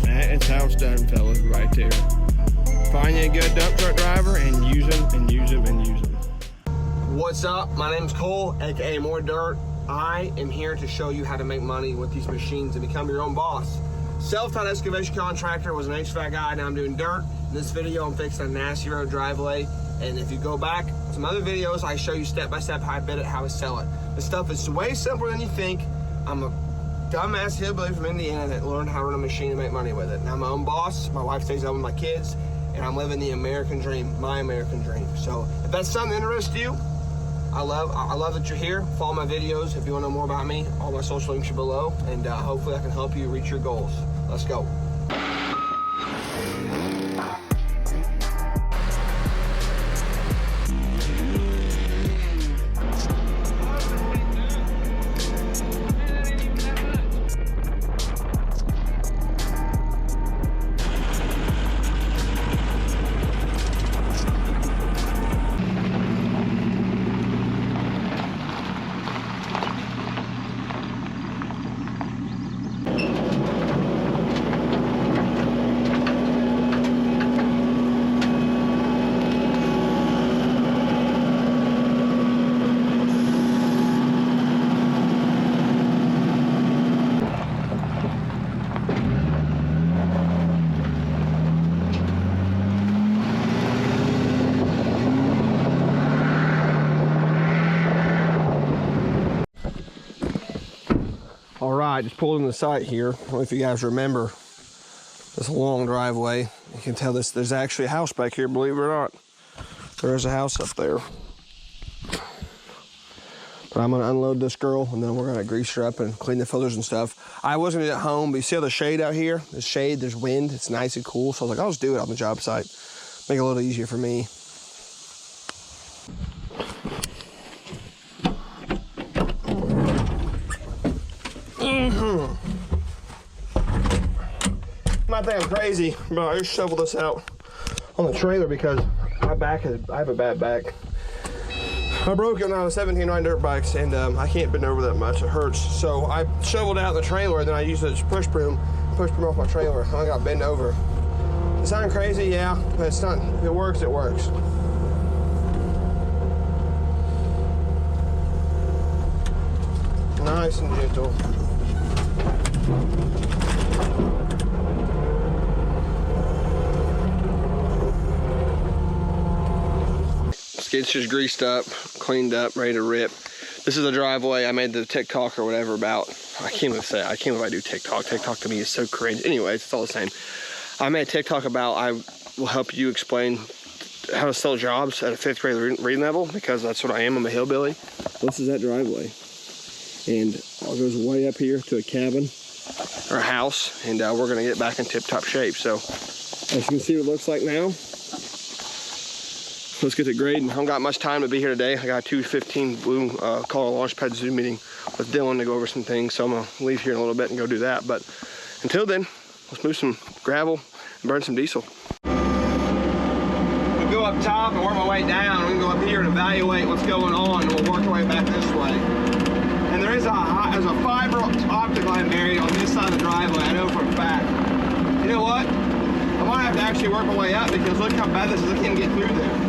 That is how it's done, fellas, right there. Find you a good dump truck driver and use them and use them and use them. What's up? My name's Cole, aka More Dirt. I am here to show you how to make money with these machines and become your own boss. Self-taught excavation contractor, was an HVAC guy, now I'm doing dirt. In this video, I'm fixing a nasty road driveway. And if you go back to some other videos, I show you step-by-step how I bid it, how I sell it. This stuff is way simpler than you think. I'm a dumbass hillbilly from Indiana that learned how to run a machine and make money with it. Now I'm my own boss. My wife stays home with my kids, and I'm living the American dream, my American dream. So if that's something that interests you, I love that you're here. Follow my videos if you want to know more about me. All my social links are below, and hopefully I can help you reach your goals. Let's go. All right, just pulled in the site here. I don't know if you guys remember this long driveway. You can tell there's actually a house back here, believe it or not. There is a house up there. But I'm gonna unload this girl and then we're gonna grease her up and clean the filters and stuff. I was gonna do it at home, but you see all the shade out here? There's shade, there's wind, it's nice and cool. So I was like, I'll just do it on the job site. Make it a little easier for me. Might think I'm crazy, but I just shovel this out on the trailer because my back I have a bad back. I broke it when I was 17 riding dirt bikes, and I can't bend over that much. It hurts. So I shoveled out in the trailer, and then I used a push broom off my trailer. I got bent over. It sounds crazy, yeah, but it's not. If it works, it works. Nice and gentle. Skid's just greased up, cleaned up, ready to rip. This is the driveway I made the TikTok or whatever about. I can't even say it. I can't believe I do TikTok. TikTok to me is so cringe. Anyways, it's all the same. I made a TikTok about I will help you explain how to sell jobs at a 5th grade reading level, because that's what I am. I'm a hillbilly. This is that driveway. And it goes way up here to a cabin or a house, and we're gonna get back in tip-top shape. So as you can see what it looks like now. Let's get to grading. I don't got much time to be here today. I got a 2:15 Blue call a Launchpad Zoom meeting with Dylan to go over some things. So I'm gonna leave here in a little bit and go do that. But until then, let's move some gravel and burn some diesel. We'll go up top and work my way down. We can go up here and evaluate what's going on, and we'll work our way back this way. And there's a fiber optic line buried on this side of the driveway. I know for a fact. You know what? I might have to actually work my way up because look how bad this is. I can't get through there.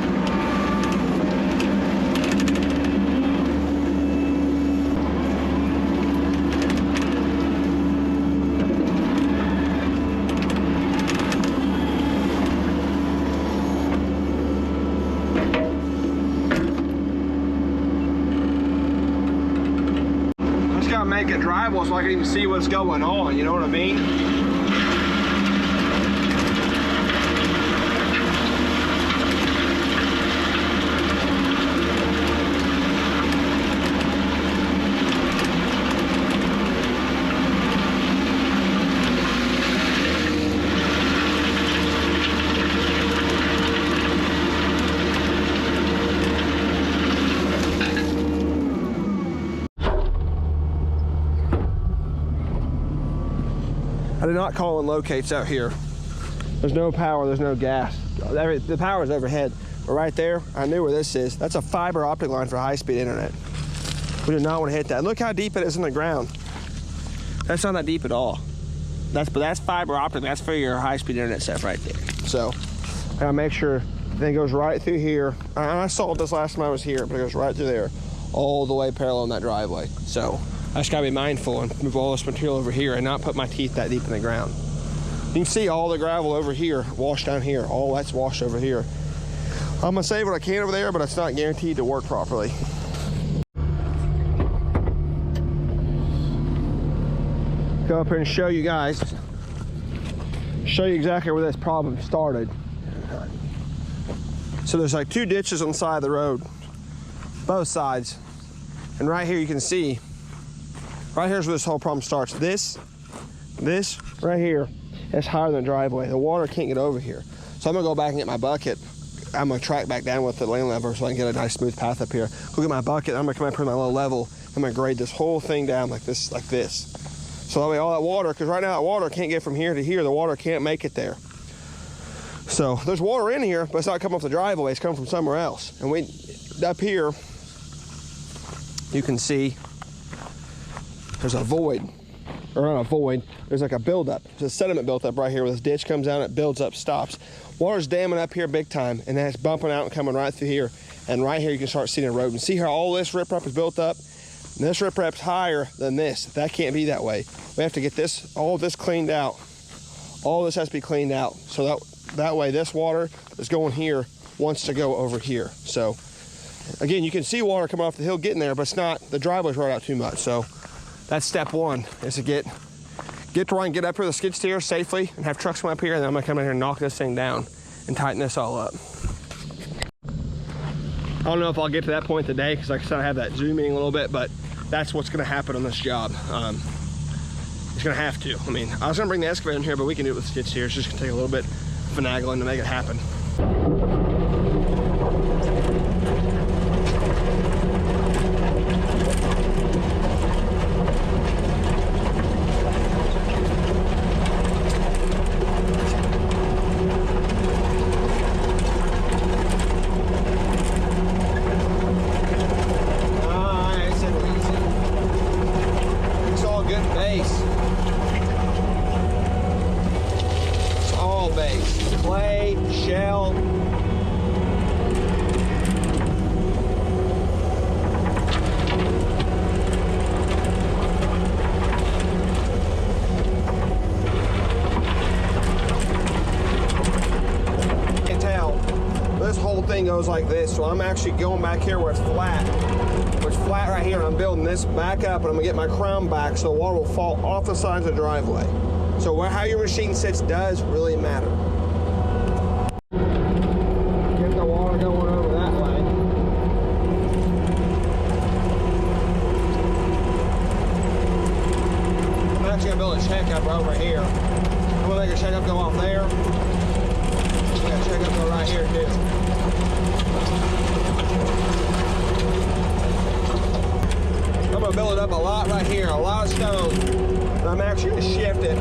Make it drivable so I can even see what's going on, you know what I mean? I did not call in locates out here. There's no power, there's no gas. The power is overhead. But right there, I knew where this is. That's a fiber optic line for high-speed internet. We do not want to hit that. Look how deep it is in the ground. That's not that deep at all. But that's fiber optic. That's for your high-speed internet stuff right there. So I gotta make sure it goes right through here. I saw this last time I was here, but it goes right through there, all the way parallel in that driveway. So I just gotta be mindful and move all this material over here and not put my teeth that deep in the ground. You can see all the gravel over here, washed down here. All that's washed over here. I'm gonna save what I can over there, but it's not guaranteed to work properly. Go up here and show you guys, exactly where this problem started. So there's like 2 ditches on the side of the road, both sides. And right here you can see, right here's where this whole problem starts. This right here is higher than the driveway. The water can't get over here. So I'm gonna go back and get my bucket. I'm gonna track back down with the lane lever so I can get a nice smooth path up here. Go get my bucket, I'm gonna come up here to my low level. I'm gonna grade this whole thing down like this. So that way all that water, because right now that water can't get from here to here. The water can't make it there. So there's water in here, but it's not coming off the driveway, it's coming from somewhere else. And up here, you can see there's a void, or not a void, there's like a buildup. There's a sediment built up right here where this ditch comes down, it builds up, stops. Water's damming up here big time, and then it's bumping out and coming right through here. And right here you can start seeing a road. And see how all this riprap is built up? And this riprap's higher than this. That can't be that way. We have to get this, all of this cleaned out. All this has to be cleaned out. So that way this water is going here wants to go over here. So again, you can see water coming off the hill getting there, but it's not, the driveway's right out too much. So that's step one, is to get to where I can get up here with a skid steer safely and have trucks come up here, and then I'm gonna come in here and knock this thing down and tighten this all up. I don't know if I'll get to that point today, because like I said, I have that Zoom meeting a little bit, but that's what's gonna happen on this job. It's gonna have to. I mean, I was gonna bring the excavator in here, but we can do it with skid steer. It's just gonna take a little bit of finagling to make it happen. Goes like this, so I'm actually going back here where it's flat. It's flat right here, and I'm building this back up, and I'm gonna get my crown back so the water will fall off the sides of the driveway. So how your machine sits does really matter. Get the water going over that way. I'm actually gonna build a checkup over here. I'm gonna make a checkup go off there. I'm gonna checkup go right here too. I'm gonna build it up a lot right here, a lot of stone. And I'm actually gonna shift it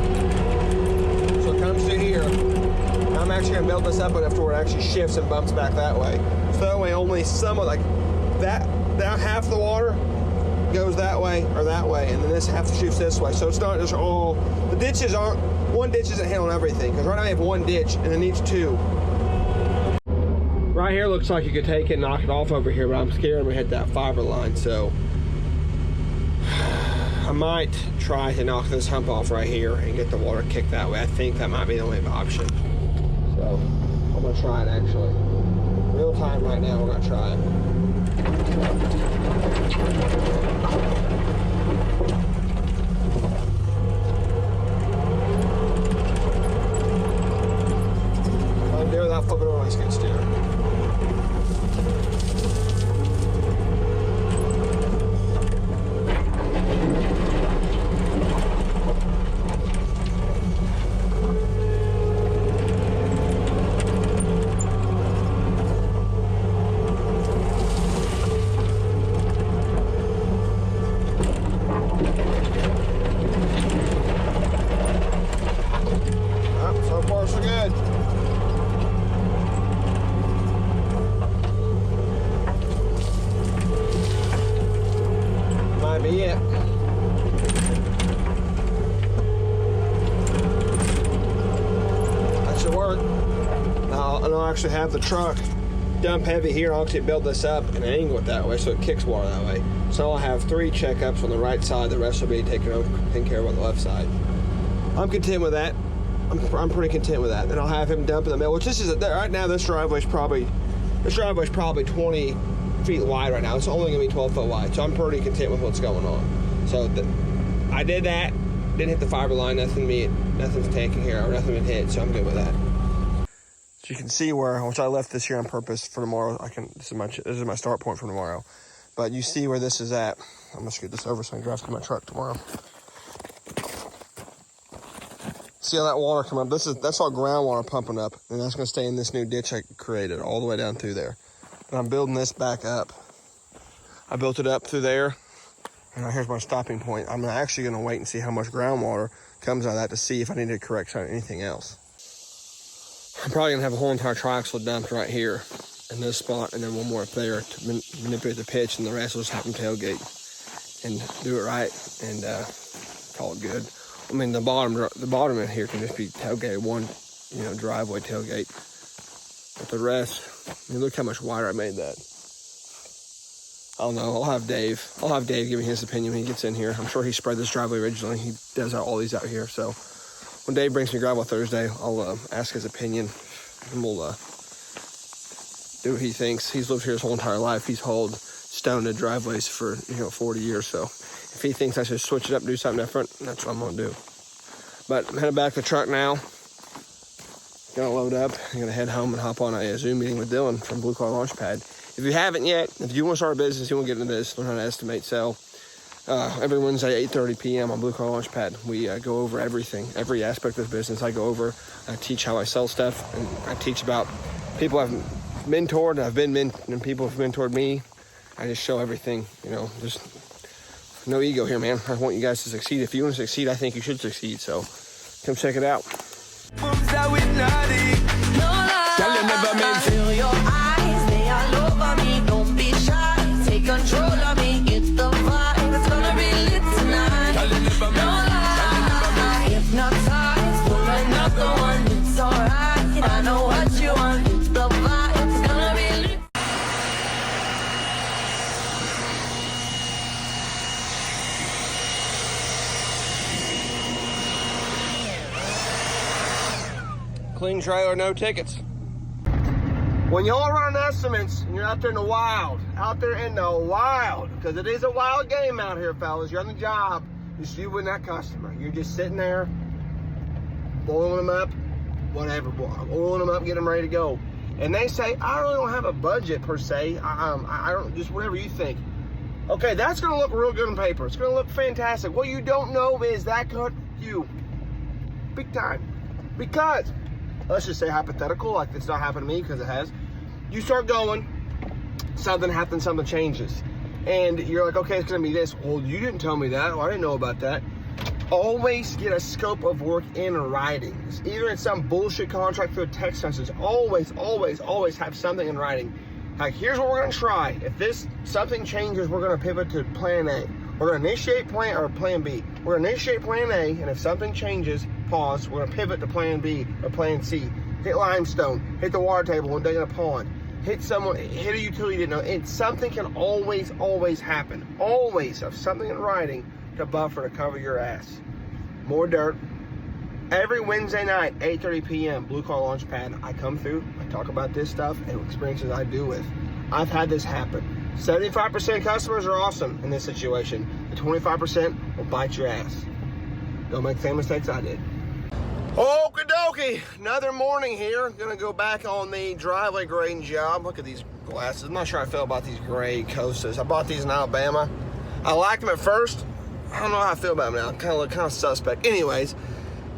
so it comes through here. And I'm actually gonna build this up enough to where it actually shifts and bumps back that way. So that way only some of like that half of the water goes that way or that way, and then this half shoots this way. So it's not just all, the ditches aren't, one ditch isn't handling everything, because right now I have one ditch and it needs 2. Right here looks like you could take it and knock it off over here, but I'm scared we hit that fiber line, so I might try to knock this hump off right here and get the water kicked that way. I think that might be the only option. So I'm gonna try it actually. Real time right now, we're gonna try it. I'm doing without flipping over my skid steer. be it. That should work. Now, I'll actually have the truck dump heavy here. I'll actually build this up and angle it that way so it kicks water that way. So I'll have 3 checkups on the right side. The rest will be taken care of on the left side. I'm content with that. I'm pretty content with that. And I'll have him dump in the middle, which this is right now. This driveway's probably 20 feet wide right now. It's only gonna be 12 foot wide. So I'm pretty content with what's going on. So I did that. Didn't hit the fiber line. Nothing's taken here or nothing been hit. So I'm good with that. So you can see which I left this here on purpose for tomorrow. This is my start point for tomorrow. But you see where this is at. I'm gonna scoot this over so I can drive to my truck tomorrow. See how that water come up? That's all groundwater pumping up, and that's gonna stay in this new ditch I created all the way down through there. And I'm building this back up. I built it up through there, and here's my stopping point. I'm actually gonna wait and see how much groundwater comes out of that to see if I need to correct anything else. I'm probably gonna have a whole entire triaxle dumped right here in this spot, and then one more up there to manipulate the pitch, and the rest will just have them tailgate and do it right and call it good. I mean, the bottom in here can just be tailgated, one, driveway tailgate. But the rest, look how much wider I made that. I don't know. I'll have Dave give me his opinion when he gets in here. I'm sure he spread this driveway originally. He does all these out here. So when Dave brings me gravel Thursday, I'll ask his opinion, and we'll do what he thinks. He's lived here his whole entire life. He's hauled stone to driveways for 40 years. So if he thinks I should switch it up, do something different, that's what I'm gonna do. But I'm headed back to the truck now. Gonna load up. I'm gonna head home and hop on a Zoom meeting with Dylan from Blue Car Launchpad. If you haven't yet, if you want to start a business, you want to get into this, learn how to estimate, sell. Every Wednesday, 8:30 p.m. on Blue Car Launchpad. We go over everything, every aspect of the business. I go over, I teach how I sell stuff, and I teach about people I've mentored, and people have mentored me. I just show everything, just no ego here, man. I want you guys to succeed. If you want to succeed, I think you should succeed. So come check it out. Feel your eyes, they all over me. Don't be shy, take control of me. It's the vibe, it's gonna be lit tonight. No lie, hypnotize, pull another one. It's alright, I know what you want. It's the vibe, it's gonna be lit. Clean trailer, no tickets. When y'all run estimates and you're out there in the wild, because it is a wild game out here, fellas. You're on the job, just you and that customer. You're just sitting there, boiling them up, whatever, oiling them up, get them ready to go. And they say, I really don't have a budget per se. I don't, just whatever you think. Okay, that's gonna look real good on paper. It's gonna look fantastic. What you don't know is that could you big time. Because let's just say hypothetical, like it's not happened to me, because it has. You start going, something happens, something changes. And you're like, okay, it's gonna be this. Well, you didn't tell me that. Well, I didn't know about that. Always get a scope of work in writing. Either it's some bullshit contract through a text message. Always have something in writing. Like, here's what we're gonna try. If something changes, we're gonna pivot to plan A. We're gonna initiate plan B. We're gonna initiate plan A, and if something changes, pause. We're gonna pivot to plan B or plan C. Hit limestone, hit the water table when digging a pond, hit a utility you didn't know. And something can always happen. Always have something in writing to buffer, to cover your ass. More dirt. Every Wednesday night, 8:30 p.m., Blue Car Launchpad, I come through, I talk about this stuff and experiences I do with. I've had this happen. 75% customers are awesome in this situation. The 25% will bite your ass. Don't make the same mistakes I did. Okie dokie, another morning here. Gonna go back on the driveway grading job. Look at these glasses. I'm not sure how I feel about these gray Costas. I bought these in Alabama. I liked them at first. I don't know how I feel about them now. Kind of suspect. Anyways,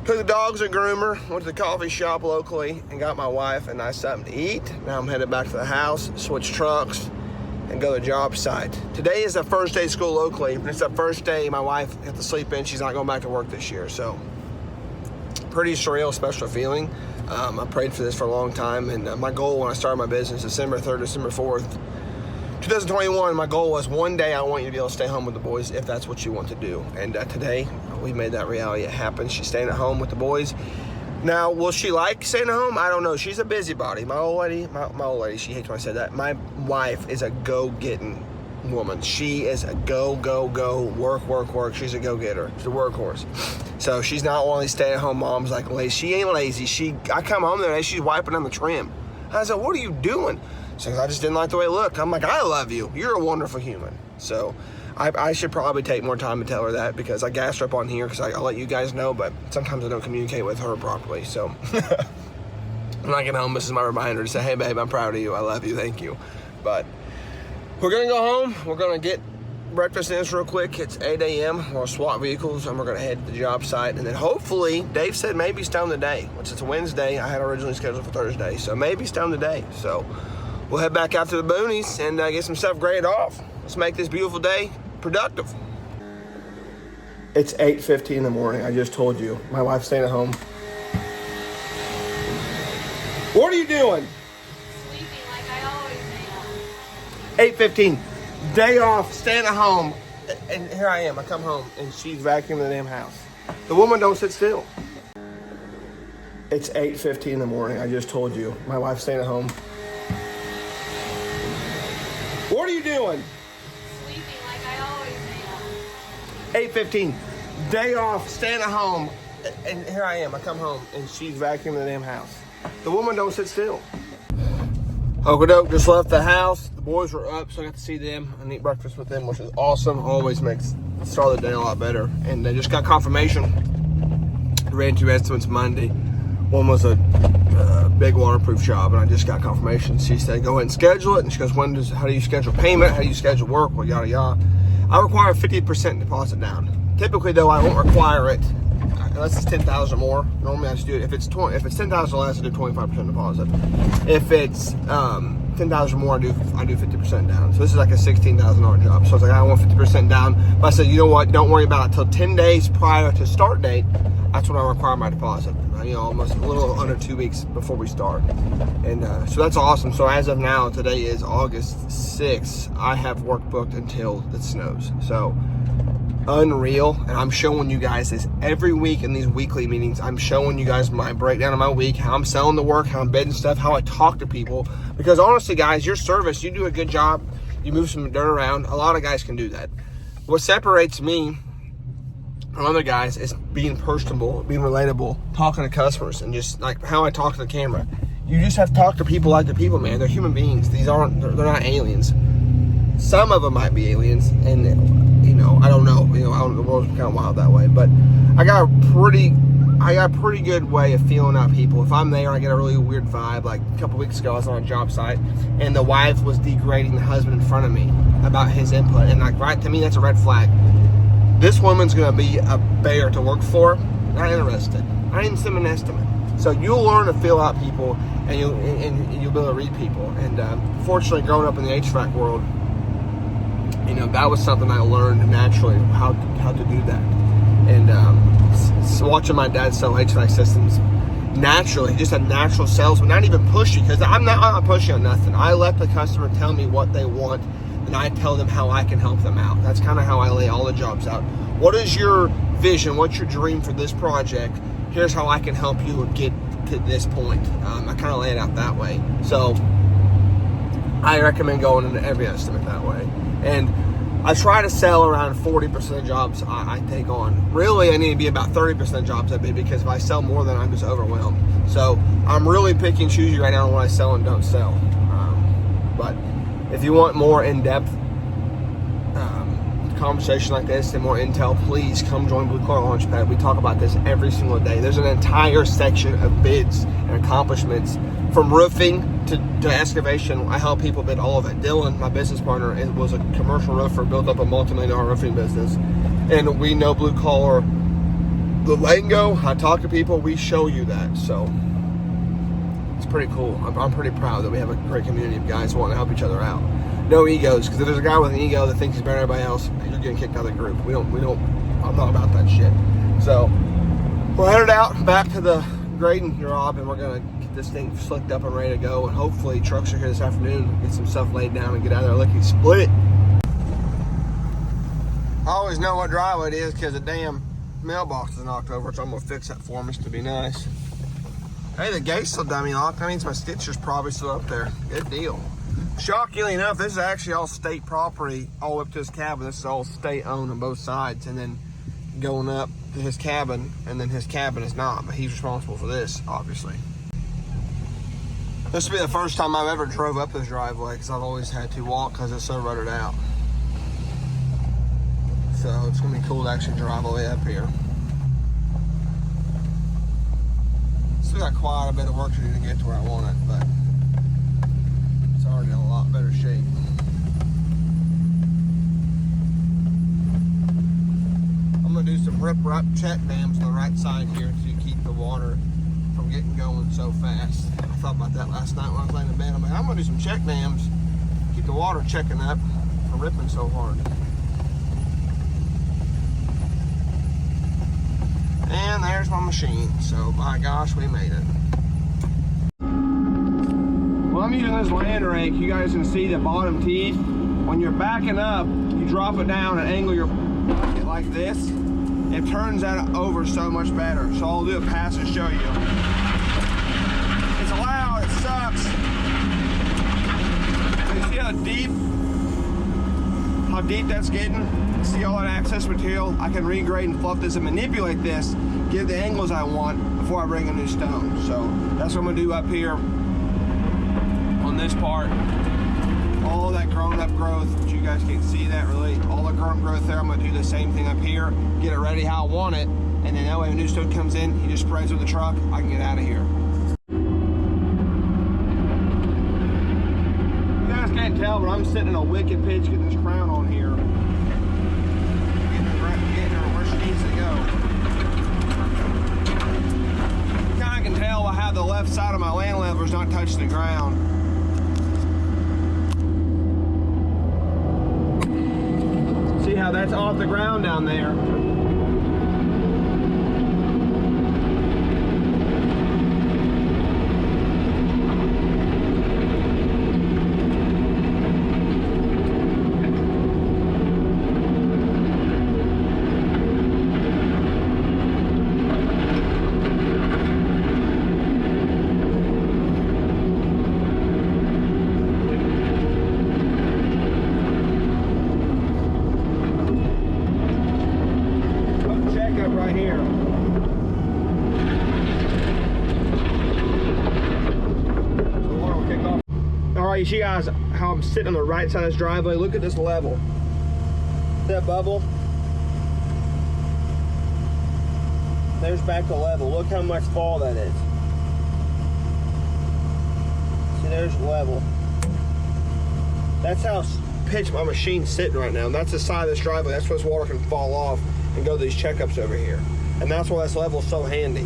took the dogs a groomer, went to the coffee shop locally, and got my wife and I something to eat. Now I'm headed back to the house, switch trucks, and go to the job site. Today is the first day of school locally. It's the first day my wife had to sleep in. She's not going back to work this year, so pretty surreal, special feeling. I prayed for this for a long time, and my goal when I started my business, December 3rd, December 4th, 2021, my goal was one day I want you to be able to stay home with the boys if that's what you want to do. And today, we made that reality. It happened. She's staying at home with the boys. Now, will she like staying at home? I don't know. She's a busybody. My old lady, she hates when I said that. My wife is a go-getting woman. She is a go, work. She's a go-getter. She's a workhorse. So she's not one of these stay-at-home moms like lazy. She ain't lazy. I come home today, she's wiping on the trim. I said, what are you doing? She says, I just didn't like the way it looked. I'm like, I love you. You're a wonderful human. So I should probably take more time to tell her that, because I gassed her up on here because I'll let you guys know, but sometimes I don't communicate with her properly. So when I get home, this is my reminder to say, hey babe, I'm proud of you. I love you. Thank you. But we're gonna go home. We're gonna get breakfast in us real quick. It's 8 a.m. We'll swap vehicles and we're gonna head to the job site. And then hopefully, Dave said maybe it's down today, which it's a Wednesday. I had originally scheduled for Thursday. So maybe it's down today. So we'll head back out to the boonies and get some stuff graded off. Let's make this beautiful day productive. It's 8:50 in the morning. I just told you. My wife's staying at home. What are you doing? Sleeping like I always am. 8:15. Day off, staying at home. And here I am. I come home and she's vacuuming the damn house. The woman don't sit still. It's 8:50 in the morning. I just told you. My wife's staying at home. What are you doing? Sleeping like I always am. 8:15. Day off, staying at home. And here I am. I come home and she's vacuuming the damn house. The woman don't sit still. Okie-doke, just left the house. The boys were up, so I got to see them and eat breakfast with them, which is awesome. Always makes the start of the day a lot better. And they just got confirmation. Ran 2 estimates Monday. One was a big waterproof job, and I just got confirmation. She said, go ahead and schedule it. And she goes, how do you schedule payment? How do you schedule work? Well, yada, yada. I require a 50% deposit down. Typically, though, I won't require it unless it's 10,000 or more. Normally, I just do it. If it's 10,000 or less, I do 25% deposit. If it's 10,000 or more, I do 50% down. So this is like a $16,000 job. So I was like, I want 50% down. But I said, you know what? Don't worry about it until 10 days prior to start date. That's when I require my deposit. Almost a little under 2 weeks before we start. And so that's awesome. So as of now, today is August 6th. I have work booked until it snows. So unreal. And I'm showing you guys this every week in these weekly meetings. I'm showing you guys my breakdown of my week, how I'm selling the work, how I'm bidding stuff, how I talk to people. Because honestly, guys, your service, you do a good job. You move some dirt around. A lot of guys can do that. What separates me from other guys is being personable, being relatable, talking to customers, and just like how I talk to the camera. You just have to talk to people like the people, man. They're human beings. They're not aliens. Some of them might be aliens, and I don't know. The world's kind of wild that way. But I got a pretty good way of feeling out people. If I'm there, I get a really weird vibe. Like a couple weeks ago, I was on a job site, and the wife was degrading the husband in front of me about his input, and like right to me, that's a red flag. This woman's gonna be a bear to work for. Not interested. I didn't send an estimate. So you'll learn to feel out people, and you'll be able to read people. And fortunately, growing up in the HVAC world, that was something I learned naturally how to do that. And so watching my dad sell HVAC systems naturally, just a natural salesman, not even pushy, because I'm not pushy on nothing. I let the customer tell me what they want, and I tell them how I can help them out. That's kind of how I lay all the jobs out. What is your vision? What's your dream for this project? Here's how I can help you get to this point. I kind of lay it out that way. So I recommend going into every estimate that way. And I try to sell around 40% of jobs I take on. Really, I need to be about 30% of jobs I bid, because if I sell more, then I'm just overwhelmed. So I'm really picking and choosing right now on what I sell and don't sell. But if you want more in-depth conversation like this and more intel, please come join Blue Collar Launchpad. We talk about this every single day. There's an entire section of bids and accomplishments, from roofing to excavation. I help people bid all of it. Dylan, my business partner, was a commercial roofer, built up a multi-million-dollar roofing business. And we know Blue Collar, the lingo, I talk to people, we show you that. So it's pretty cool. I'm pretty proud that we have a great community of guys wanting to help each other out. No egos, because if there's a guy with an ego that thinks he's better than everybody else, you're getting kicked out of the group. I'm not about that shit. So we're headed out back to the grading job, and we're gonna this thing slicked up and ready to go, and hopefully trucks are here this afternoon, get some stuff laid down and get out of there lickety split. I always know what driveway it is because the damn mailbox is knocked over, so I'm gonna fix that for me to be nice. Hey, the gate's still dummy locked. That means my stitcher's probably still up there. Good deal. Shockingly enough, this is actually all state property all up to his cabin. This is all state owned on both sides, and then going up to his cabin, and then his cabin is not, but he's responsible for this, obviously. This will be the first time I've ever drove up this driveway because I've always had to walk because it's so rutted out. So it's gonna be cool to actually drive all the way up here. Still got quite a bit of work to do to get to where I want it, but it's already in a lot better shape. I'm gonna do some rip-rap check dams on the right side here to keep the water from getting going so fast. I thought about that last night when I was laying in bed. I'm like, I'm gonna do some check dams, keep the water checking up from ripping so hard. And there's my machine. So by gosh, we made it. Well, I'm using this land rake. You guys can see the bottom teeth. When you're backing up, you drop it down and angle your bucket like this. It turns that over so much better. So I'll do a pass and show you. It's loud, it sucks. So you see how deep that's getting? See all that excess material? I can regrade and fluff this and manipulate this, get the angles I want before I bring a new stone. So that's what I'm gonna do up here on this part. All that grown up growth, but you guys can't see that really. All the grown growth there, I'm gonna do the same thing up here, get it ready how I want it, and then that way when a new stone comes in, he just spreads with the truck, I can get out of here. You guys can't tell, but I'm sitting in a wicked pitch getting this crown on here. Getting her where she needs to go. You kinda can tell I have the left side of my land levelers not touching the ground. See how that's off the ground down there. Right here. So the water will kick off. All right, you see guys how I'm sitting on the right side of this driveway. Look at this level. That bubble. There's back to level. Look how much fall that is. See, there's level. That's how pitch my machine's sitting right now. And that's the side of this driveway. That's where this water can fall off and go to these checkups over here. And that's why this level is so handy.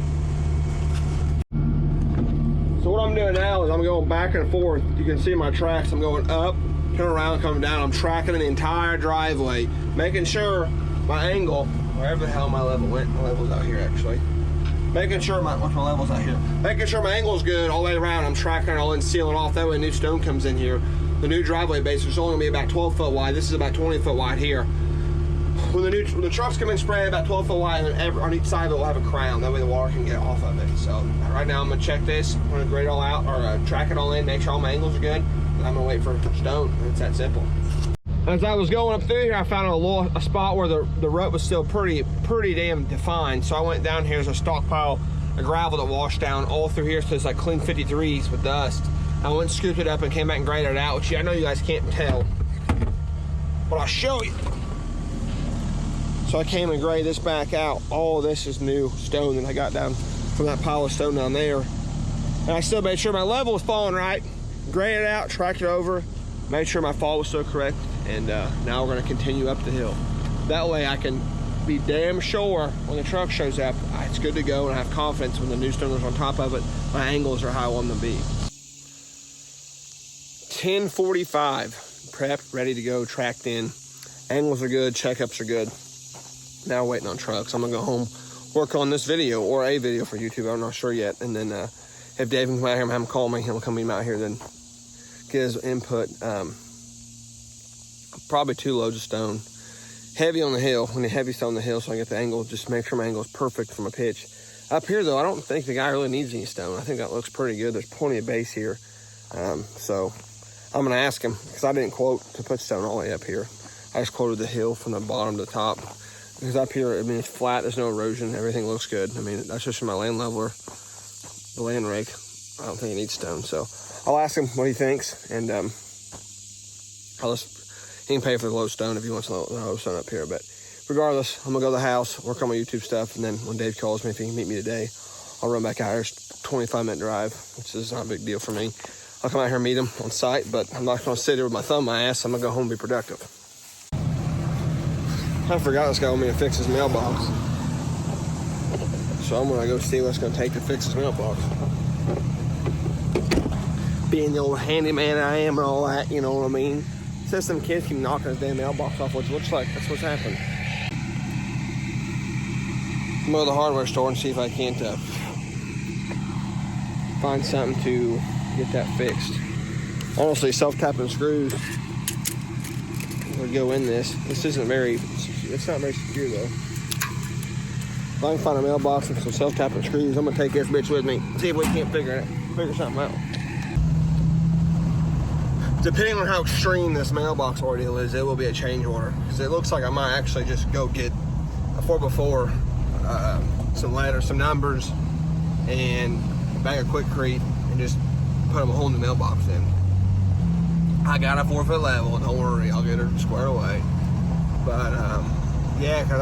So what I'm doing now is I'm going back and forth. You can see my tracks. I'm going up, turn around, coming down. I'm tracking the entire driveway, making sure my angle, wherever the hell my level went, my level's out here actually. Making sure what's my level's out here. Making sure my angle's good all the way around. I'm tracking it all in, sealing off. That way a new stone comes in here. The new driveway base is only gonna be about 12 foot wide. This is about 20 foot wide here. When the trucks come in spray about 12 foot wide, and on each side of it will have a crown. That way the water can get off of it. So right now I'm gonna check this. I'm gonna grade it all out, or track it all in, make sure all my angles are good. And I'm gonna wait for stone. It's that simple. As I was going up through here, I found a spot where the rut was still pretty damn defined. So I went down here as a stockpile of gravel that washed down all through here. So it's like clean 53s with dust. I went and scooped it up and came back and graded it out, which I know you guys can't tell, but I'll show you. So I came and graded this back out. All of this is new stone that I got down from that pile of stone down there. And I still made sure my level was falling right. Graded it out, tracked it over, made sure my fall was still correct. And now we're gonna continue up the hill. That way I can be damn sure when the truck shows up, it's good to go, and I have confidence when the new stone is on top of it, my angles are how I want them to be. 10:45, prepped, ready to go, tracked in. Angles are good, checkups are good. Now waiting on trucks. I'm gonna go home, work on this video or a video for YouTube. I'm not sure yet, and then if Dave can come out here and have him call me, he'll come out here, then get his input. Probably 2 loads of stone. Heavy on the hill, when the heavy stone on the hill, so I get the angle, just make sure my angle is perfect from a pitch. Up here, though, I don't think the guy really needs any stone. I think that looks pretty good. There's plenty of base here. So I'm going to ask him, because I didn't quote to put stone all the way up here. I just quoted the hill from the bottom to the top. Because up here, I mean, it's flat, there's no erosion, everything looks good. I mean, that's just from my land leveler, the land rake. I don't think he needs stone. So I'll ask him what he thinks, and he can pay for the low stone if he wants the low stone up here. But regardless, I'm gonna go to the house, work on my YouTube stuff, and then when Dave calls me, if he can meet me today, I'll run back out here. It's a 25-minute drive, which is not a big deal for me. I'll come out here and meet him on site, but I'm not gonna sit here with my thumb in my ass. I'm gonna go home and be productive. I forgot this guy wanted me to fix his mailbox. So I'm gonna go see what's gonna take to fix his mailbox. Being the old handyman I am and all that, you know what I mean? Says some kids keep knocking his damn mailbox off, which looks like that's what's happened. I'm gonna go to the hardware store and see if I can't find something to get that fixed. Honestly, self-tapping screws would go in this. This isn't very, it's not very secure though. If I can find a mailbox and some self-tapping screws, I'm gonna take this bitch with me. See if we can't figure something out. Depending on how extreme this mailbox ordeal is, it will be a change order. Because it looks like I might actually just go get a 4x4, some letters, some numbers, and a bag of Quickcrete, and just put them a hole in the mailbox in. I got a 4-foot level, don't worry, I'll get her squared away. But yeah, because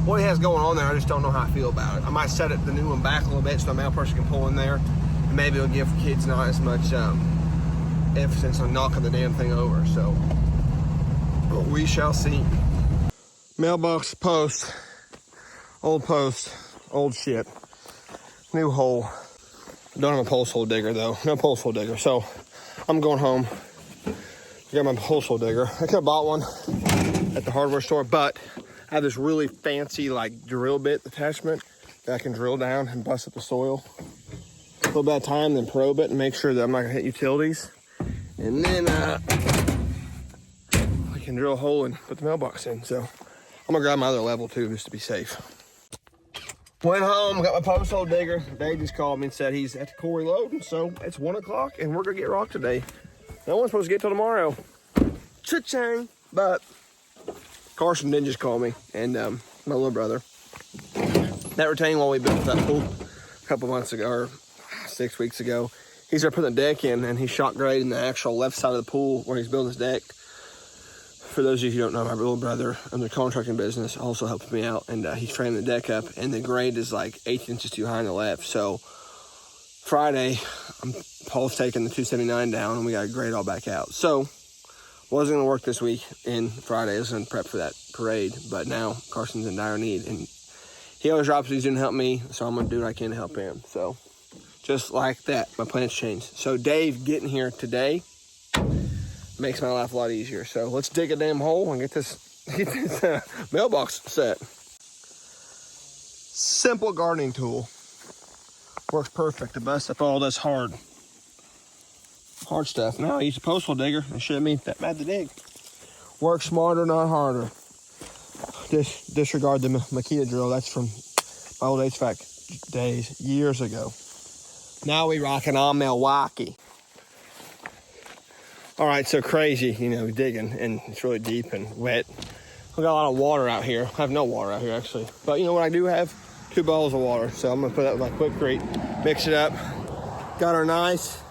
what he has going on there, I just don't know how I feel about it. I might set the new one back a little bit so the mail person can pull in there, and maybe it'll give kids not as much emphasis on knocking the damn thing over. So, but we shall see. Mailbox post, old shit, new hole. Don't have a post hole digger though, no post hole digger. So I'm going home. Got my post hole digger. I could have bought one at the hardware store, but I have this really fancy like drill bit attachment that I can drill down and bust up the soil. A little bit of time, then probe it and make sure that I'm not gonna hit utilities. And then I can drill a hole and put the mailbox in. So I'm gonna grab my other level too, just to be safe. Went home, got my post hole digger. Dave just called me and said he's at the quarry loading, so it's 1 o'clock and we're gonna get rock today. No one's supposed to get till tomorrow. Cha-chang. But Carson did just call me, and my little brother. That retaining wall we built that pool a couple months ago, or 6 weeks ago. He started putting the deck in, and he shot grading the actual left side of the pool where he's building his deck. For those of you who don't know, my little brother in the contracting business also helps me out, and he's framing the deck up, and the grade is like 8 inches too high on the left. So Friday, Paul's taking the 279 down, and we got to grade all back out. So wasn't going to work this week, and Friday I was going to prep for that parade, but now Carson's in dire need, and he always drops what he's doing to help me, so I'm going to do what I can to help him. So just like that, my plans changed. So Dave getting here today makes my life a lot easier. So let's dig a damn hole and get this mailbox set. Simple gardening tool. Works perfect to bust up all this hard stuff. Now I use a post hole digger. It shouldn't be that bad to dig. Work smarter, not harder. Disregard the Makita drill. That's from my old HVAC days, years ago. Now we rocking on Milwaukee. All right, so crazy, you know, digging, and it's really deep and wet. We got a lot of water out here. I have no water out here, actually. But you know what I do have? 2 bottles of water. So I'm gonna put that with my Quickcrete, mix it up. Got her nice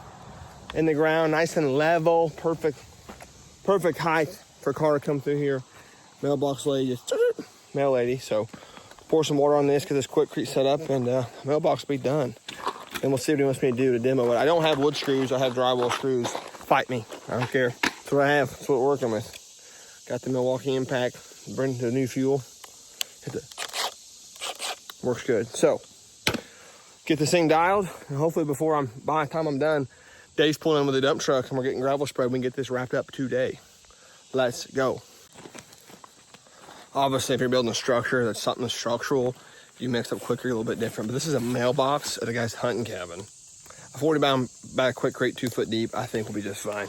in the ground, nice and level, perfect height for a car to come through here. Mailbox lady, just mail lady. So pour some water on this, get this Quickcrete set up, and mailbox will be done. And we'll see what he wants me to do to demo it. I don't have wood screws, I have drywall screws. Fight me, I don't care. That's what I have, that's what we're working with. Got the Milwaukee Impact, bring the new fuel. Works good. So, get this thing dialed, and hopefully by the time I'm done, Dave's pulling in with a dump truck, and we're getting gravel spread. We can get this wrapped up today. Let's go. Obviously, if you're building a structure that's something structural, you mix up quicker, a little bit different. But this is a mailbox at a guy's hunting cabin. A 40-pound bag quick crate, 2 foot deep, I think will be just fine.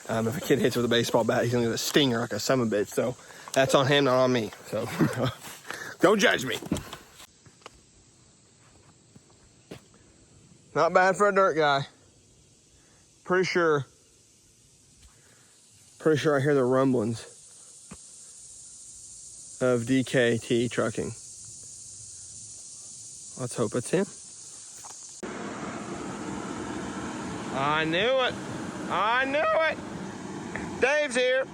If a kid hits with a baseball bat, he's gonna get a stinger like a son of a bitch. So that's on him, not on me. So don't judge me. Not bad for a dirt guy. Pretty sure I hear the rumblings of DKT trucking. Let's hope it's him. I knew it. I knew it. Dave's here.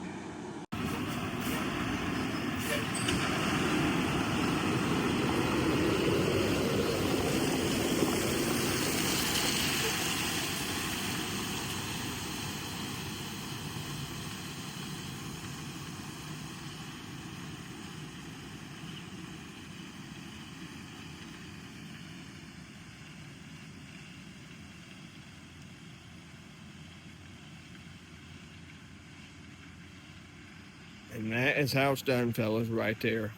And that is how it's done, fellas, right there.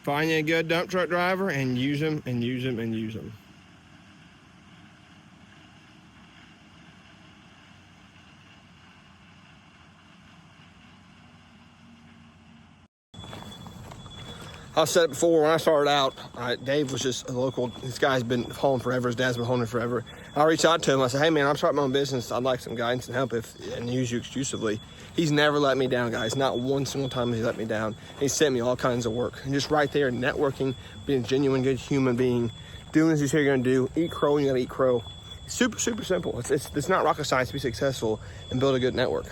Find you a good dump truck driver and use them and use them and use them. I said it before, when I started out, Dave was just a local, this guy's been hauling forever, his dad's been hauling forever. I reached out to him, I said, hey man, I'm starting my own business, I'd like some guidance and help and use you exclusively. He's never let me down, guys, not one single time has he let me down. He sent me all kinds of work. And just right there, networking, being a genuine good human being, doing as you say you're gonna do, eat crow, you gotta eat crow. Super, super simple. It's not rocket science to be successful and build a good network.